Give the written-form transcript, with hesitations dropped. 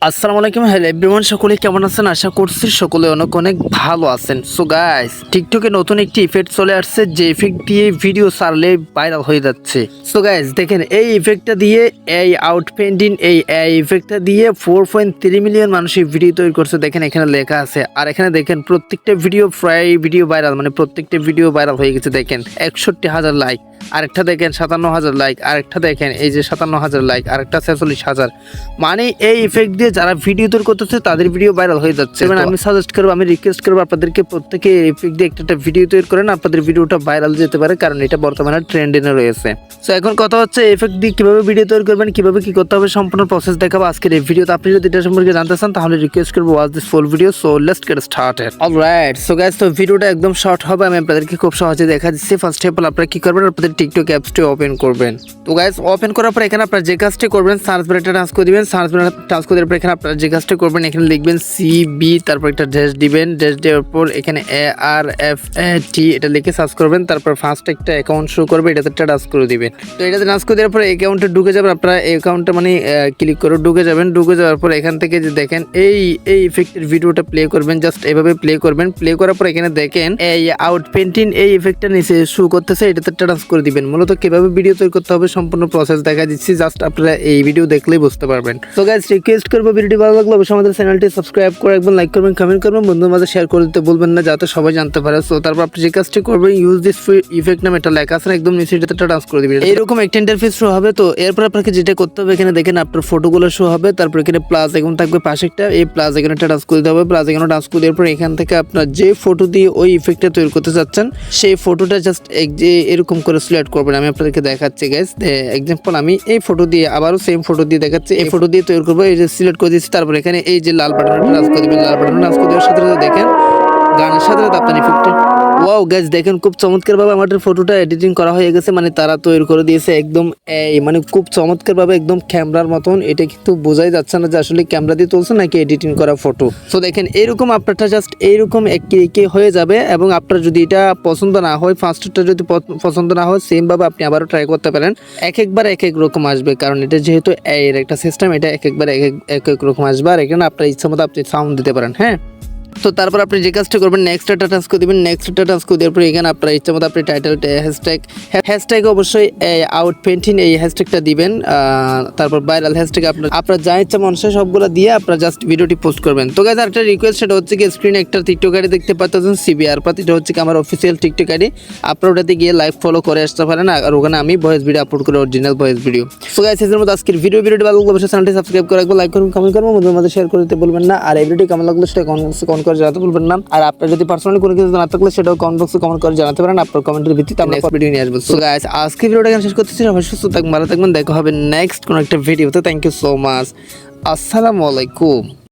আসসালামু আলাইকুম, hello everyone, সকলে কেমন আছেন? আশা করছি সকলে অনেক অনেক ভালো আছেন। সো গাইস, টিকটকে নতুন একটি ইফেক্ট চলে আসছে যে ইফেক্ট দিয়ে ভিডিও ছাড়লে ভাইরাল হয়ে যাচ্ছে। সো গাইস দেখেন, এই ইফেক্টটা দিয়ে এই আউটপেন্টিং এই ইফেক্টটা দিয়ে 4.3 মিলিয়ন মানুষ ভিডিও তৈরি করছে। দেখেন এখানে লেখা আছে, আর এখানে দেখেন প্রত্যেকটা ভিডিও প্রায় ভিডিও ভাইরাল, মানে প্রত্যেকটা ভিডিও ভাইরাল হয়ে গেছে। দেখেন 61,000 লাইক, আরেকটা দেখেন 57,000 লাইক, আরেকটা দেখেন এই যে 57,000 লাইক, আরেকটা 46,000। মানে এই ইফেক্ট দিয়ে যারা ভিডিও তৈরি করতেছে তাদের ভিডিও ভাইরাল হয়ে যাচ্ছে। মানে আমি সাজেস্ট করবো, আমি রিকোয়েস্ট করবো আপনাদেরকে প্রত্যেকে ইফেক্ট দিয়ে একটা ভিডিও তৈরি করেন, আপনাদের ভিডিওটা ভাইরাল যেতে পারে, কারণ এটা বর্তমানে ট্রেন্ডিংয়ে রয়েছে। সো এখন কথা হচ্ছে ইফেক্ট দিয়ে কিভাবে ভিডিও তৈরি করবেন, কিভাবে কি করতে হবে, সম্পূর্ণ প্রসেস দেখাবো আজকের এই ভিডিওতে। আপনি যদি এটা সম্পর্কে জানতে চান তাহলে রিকোয়েস্ট করবো watch this full video. So let's get started. Alright, so guys, তো ভিডিওটা একদম শর্ট হবে, আমি আপনাদেরকে খুব সহজে দেখা দিচ্ছি। ফার্স্ট অফ অল আপনারা কি করবেন, আপনাদের টিকটক অ্যাপসটি ওপেন করবেন। তো গাইস, ওপেন করার পর এখানে আপনারা যে কাজটি করবেন, সার্চ বারে একটা টাচ করে দিবেন। সার্চ বারে টাচ করে দেওয়ার পর এখানে আপনারা যে কাজটি করবেন, এখানে লিখবেন সিবি, তারপর একটা ড্যাশ দিবেন। ড্যাশ দেওয়ার পর এখানে ARFAT এটা লিখে সার্চ করবেন। তারপর ফার্স্ট একটা অ্যাকাউন্ট শো করবে, এটাতে একটা টাচ করে দিবেন। তো এটাতে টাচ করে দেওয়ার পর অ্যাকাউন্টে ঢুকে যাবেন। আপনারা অ্যাকাউন্টটা মানে ক্লিক করে ঢুকে যাবেন। ঢুকে যাওয়ার পর এখান থেকে যে দেখেন এই ইফেক্টের ভিডিওটা প্লে করবেন, জাস্ট এভাবে প্লে করবেন। প্লে করার পর এখানে দেখেন এই আউটপেন্টিং এই ইফেক্টটা নিচে শো করতেছে, এটাতে টাচ করে দিবেন। মূলত কিভাবে ভিডিও তৈরি করতে হবে সম্পূর্ণ প্রসেস দেখা দিচ্ছি, জাস্ট আপনারা এই ভিডিও দেখলেই বুঝতে পারবেন। তো গাইস, রিকোয়েস্ট করবো ভিডিওটি ভালো লাগলে অবশ্যই আমাদের চ্যানেলটি সাবস্ক্রাইব করে রাখবেন, লাইক করবেন, কমেন্ট করবেন, বন্ধুদের মাঝে শেয়ার করে দিতে বলবেন না, যাতে সবাই জানতে পারে। সো তারপর আপনি যে কাজটি করবেন, ইউজ দিস ইফেক্ট নামে একটা লেখা আছে একদম নিচে, এটাতে টাচ করে দিবেন। এইরকম একটা ইন্টারফেস শো হবে। তো এরপর আপনাকে যেটা করতে হবে, এখানে দেখেন আপনার ফটোগুলো শো হবে। তারপর এখানে প্লাস আইকন থাকবে পাশে একটা, এই প্লাস আইকনে টাচ করে দিতে হবে। প্লাস আইকনে টাচ করে দেওয়ার পর এখান থেকে আপনার যে ফটো দিয়ে ওই ইফেক্টটা তৈরি করতে চাচ্ছেন সেই ফটোটা জাস্ট যে এরকম করে সিলেক্ট করবেন। আমি আপনাদেরকে দেখাচ্ছি গাইস, এক্সাম্পল আমি এই ফটো দিয়ে আবারও সেম ফটো দিয়ে দেখাচ্ছি, এই ফটো দিয়ে তৈরি করবো। এই যে সিলেক্ট করে দিচ্ছি, তারপর এখানে এই যে লাল বাটনটা টাচ করে দিবেন। লাল বাটন টাচ করে দেওয়ার সাথে সাথে দেখেন গানের সাথে সাথে আপনার ইফেক্টটা, ওয়াও গাইস দেখেন খুব চমৎকারভাবে আমাদের ফটোটা এডিটিং করা হয়ে গেছে। মানে তারা তৈরি করে দিয়েছে একদম মানে খুব চমৎকারভাবে, একদম ক্যামেরার মতন। এটা কিন্তু বোঝাই যাচ্ছে না যে আসলে ক্যামেরা দিয়ে তুলছে নাকি এডিটিং করা ফটো। তো দেখেন এরকম আপনারটা জাস্ট এইরকম একে হয়ে যাবে। এবং আপনার যদি এটা পছন্দ না হয়, ফার্স্টটা যদি পছন্দ না হয়, সেমভাবে আপনি আবারও ট্রাই করতে পারেন। একবার এক এক রকম আসবে, কারণ এটা যেহেতু এর একটা সিস্টেম, এটা একবার এক এক রকম আসবে। আর এখানে আপনার ইচ্ছা মতো আপনি সাউন্ড দিতে পারেন। হ্যাঁ, তো তারপর আপনি যে কাজটা করবেন, নেক্সট একটা টাচ করে দিবেন। নেক্সট একটা টাচ করে দেওয়ার পর এখানে আপনার ইচ্ছা মতো আপনি টাইটেল হ্যাশট্যাগ অবশ্যই আউটপেন্টিং এই হ্যাশট্যাগটা দিবেন। তারপর ভাইরাল হ্যাশট্যাগ আপনার যা ইচ্ছা মানুষের সবগুলো দিয়ে আপনার জাস্ট ভিডিওটি পোস্ট করবেন। তো গাইস, আরেকটা রিকোয়েস্ট, সেটা হচ্ছে কি স্ক্রিনে একটা টিকটক আইডি দেখতে পাচ্ছেন, 𝒙𝒢𝒏𝒕𝒂𝒄𝒕। এটা হচ্ছে কি আমার অফিসিয়াল টিকটক আইডি। আপনারা ওটাতে গিয়ে লাইভ ফলো করে আসতে পারেন, আর ওখানে আমি ভয়েস ভিডিও আপলোড করি, original voice video. So guys, এর মধ্যে আজকের ভিডিওটি ভালো লাগলে অবশ্যই চ্যানেলটি সাবস্ক্রাইব করে রাখবেন, লাইক করুন, কমেন্ট করুন, বন্ধুদের মাঝে শেয়ার করে দিতে বলবেন না। আর এই ভিডিওটি কেমন লাগলো সেটা কমেন্ট করে জানাতে বলবেন না। আর আপনার যদি পার্সোনালি কোনো কিছু জানাতে থাকলে সেটাও কমেন্ট বক্সে কমেন্ট করে জানাতে পারেন। আপনার কমেন্টের ভিত্তিতে আমরা নেক্সট ভিডিও নিয়ে আসবো। সো গাইস, আজকে ভিডিওটা এখানে শেষ করতেছি। সবাই সুস্থ থাকবেন, ভালো থাকবেন, দেখা হবে নেক্সট কোনো একটা ভিডিওতে। Thank you so much. আসসালামু আলাইকুম।